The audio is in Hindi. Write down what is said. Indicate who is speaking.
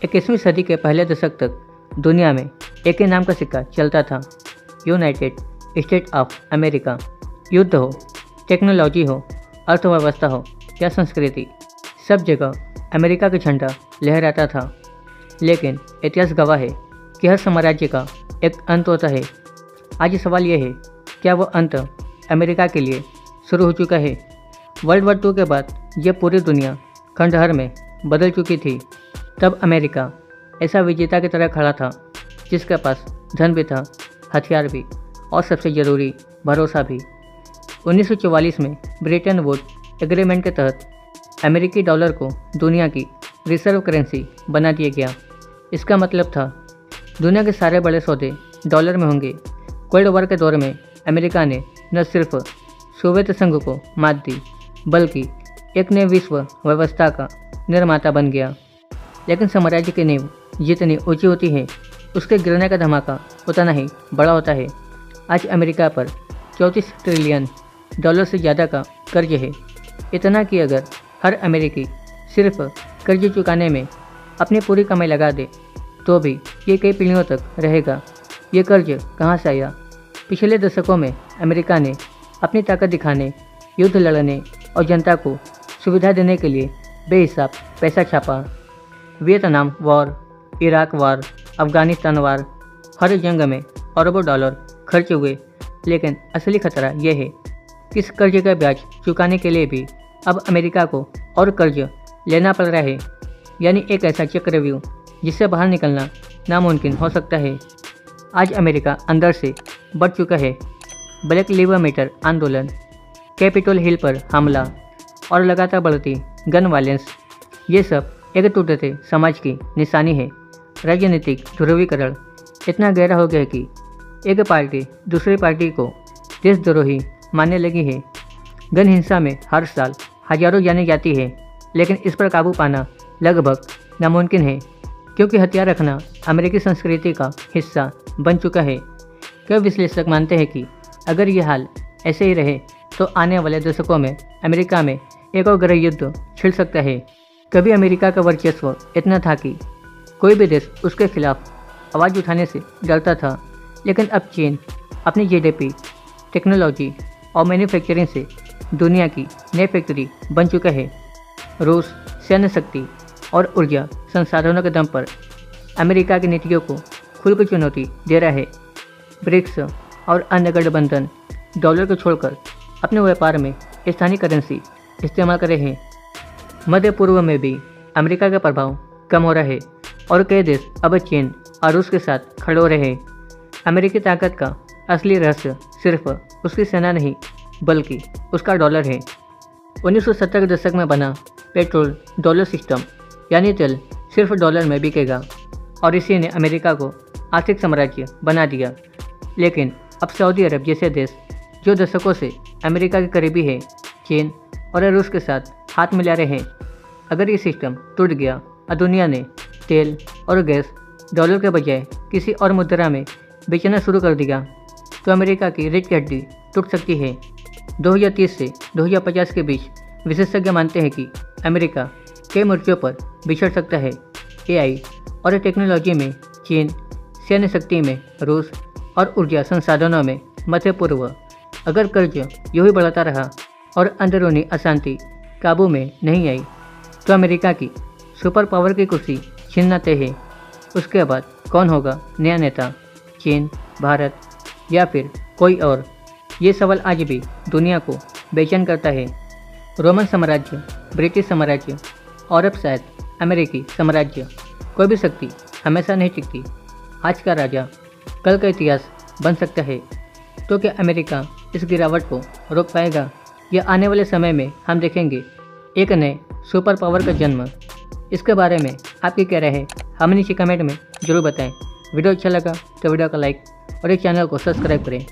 Speaker 1: 21वीं सदी के पहले दशक तक दुनिया में एक ही नाम का सिक्का चलता था, यूनाइटेड स्टेट ऑफ अमेरिका। युद्ध हो, टेक्नोलॉजी हो, अर्थव्यवस्था हो या संस्कृति, सब जगह अमेरिका का झंडा लहराता था। लेकिन इतिहास गवाह है कि हर साम्राज्य का एक अंत होता है। आज सवाल यह है, क्या वो अंत अमेरिका के लिए शुरू हो चुका है? वर्ल्ड वॉर 2 के बाद यह पूरी दुनिया खंडहर में बदल चुकी थी। तब अमेरिका ऐसा विजेता की तरह खड़ा था जिसके पास धन भी था, हथियार भी और सबसे ज़रूरी भरोसा भी। 1944 में ब्रिटेन वुड एग्रीमेंट के तहत अमेरिकी डॉलर को दुनिया की रिजर्व करेंसी बना दिया गया। इसका मतलब था दुनिया के सारे बड़े सौदे डॉलर में होंगे। कोल्ड वॉर के दौर में अमेरिका ने न सिर्फ सोवियत संघ को मात दी, बल्कि एक नए विश्व व्यवस्था का निर्माता बन गया। लेकिन साम्राज्य की नींव जितनी ऊंची होती है, उसके गिरने का धमाका उतना ही बड़ा होता है। आज अमेरिका पर 34 ट्रिलियन डॉलर से ज़्यादा का कर्ज है। इतना कि अगर हर अमेरिकी सिर्फ कर्ज चुकाने में अपनी पूरी कमाई लगा दे तो भी ये कई पीढ़ियों तक रहेगा। ये कर्ज कहाँ से आया? पिछले दशकों में अमेरिका ने अपनी ताकत दिखाने, युद्ध लड़ने और जनता को सुविधा देने के लिए बेहिसाब पैसा छापा। Vietnam war, Iraq war, Afghanistan war, हर जंग में अरबों डॉलर खर्च हुए। लेकिन असली खतरा यह है कि इस कर्ज का ब्याज चुकाने के लिए भी अब अमेरिका को और कर्ज लेना पड़ रहा है, यानी एक ऐसा चक्रव्यूह जिससे बाहर निकलना नामुमकिन हो सकता है। आज अमेरिका अंदर से बढ़ चुका है। ब्लैक लिव मैटर आंदोलन, कैपिटल हिल पर हमला और लगातार बढ़ती गन वायलेंस, ये सब एक टूटते समाज की निशानी है। राजनीतिक ध्रुवीकरण इतना गहरा हो गया है कि एक पार्टी दूसरी पार्टी को देशद्रोही मानने लगी है। गन हिंसा में हर साल हजारों जानें जाती है, लेकिन इस पर काबू पाना लगभग नामुमकिन है, क्योंकि हथियार रखना अमेरिकी संस्कृति का हिस्सा बन चुका है। कई विश्लेषक मानते हैं कि अगर ये हाल ऐसे ही रहे तो आने वाले दशकों में अमेरिका में एक और गृह युद्ध छिड़ सकता है। कभी अमेरिका का वर्चस्व इतना था कि कोई भी देश उसके खिलाफ आवाज़ उठाने से डरता था, लेकिन अब चीन अपनी जीडीपी, टेक्नोलॉजी और मैन्युफैक्चरिंग से दुनिया की नई फैक्ट्री बन चुका है। रूस सैन्य शक्ति और ऊर्जा संसाधनों के दम पर अमेरिका की नीतियों को खुलकर चुनौती दे रहा है। ब्रिक्स और अन्य गठबंधन डॉलर को छोड़कर अपने व्यापार में स्थानीय करेंसी इस्तेमाल कर रहे हैं। मध्य पूर्व में भी अमेरिका का प्रभाव कम हो रहा है और कई देश अब चीन और रूस के साथ खड़े हो रहे हैं। अमेरिकी ताकत का असली रहस्य सिर्फ उसकी सेना नहीं, बल्कि उसका डॉलर है। 1970 के दशक में बना पेट्रोल डॉलर सिस्टम, यानी तेल सिर्फ डॉलर में बिकेगा, और इसी ने अमेरिका को आर्थिक साम्राज्य बना दिया। लेकिन अब सऊदी अरब जैसे देश जो दशकों से अमेरिका के करीबी है, चीन और रूस के साथ हाथ मिला रहे हैं। अगर ये सिस्टम टूट गया और दुनिया ने तेल और गैस डॉलर के बजाय किसी और मुद्रा में बेचना शुरू कर दिया, तो अमेरिका की रीढ़ की हड्डी टूट सकती है। 2030 से 2050 के बीच विशेषज्ञ मानते हैं कि अमेरिका कई मोर्चों पर बिछड़ सकता है। एआई और टेक्नोलॉजी में चीन, सैन्य शक्ति में रूस और ऊर्जा संसाधनों में मध्य पूर्व। अगर कर्ज यूं ही बढ़ता रहा और अंदरूनी अशांति काबू में नहीं आई, तो अमेरिका की सुपर पावर की कुर्सी छीनना तय है। उसके बाद कौन होगा नया नेता? चीन, भारत या फिर कोई और? ये सवाल आज भी दुनिया को बेचैन करता है। रोमन साम्राज्य, ब्रिटिश साम्राज्य और अब शायद अमेरिकी साम्राज्य, कोई भी शक्ति हमेशा नहीं टिकती। आज का राजा कल का इतिहास बन सकता है। तो क्या अमेरिका इस गिरावट को रोक पाएगा, या आने वाले समय में हम देखेंगे एक नए सुपर पावर का जन्म? इसके बारे में आपकी क्या राय है, हमें नीचे कमेंट में जरूर बताएं। वीडियो अच्छा लगा तो वीडियो का लाइक और इस चैनल को सब्सक्राइब करें।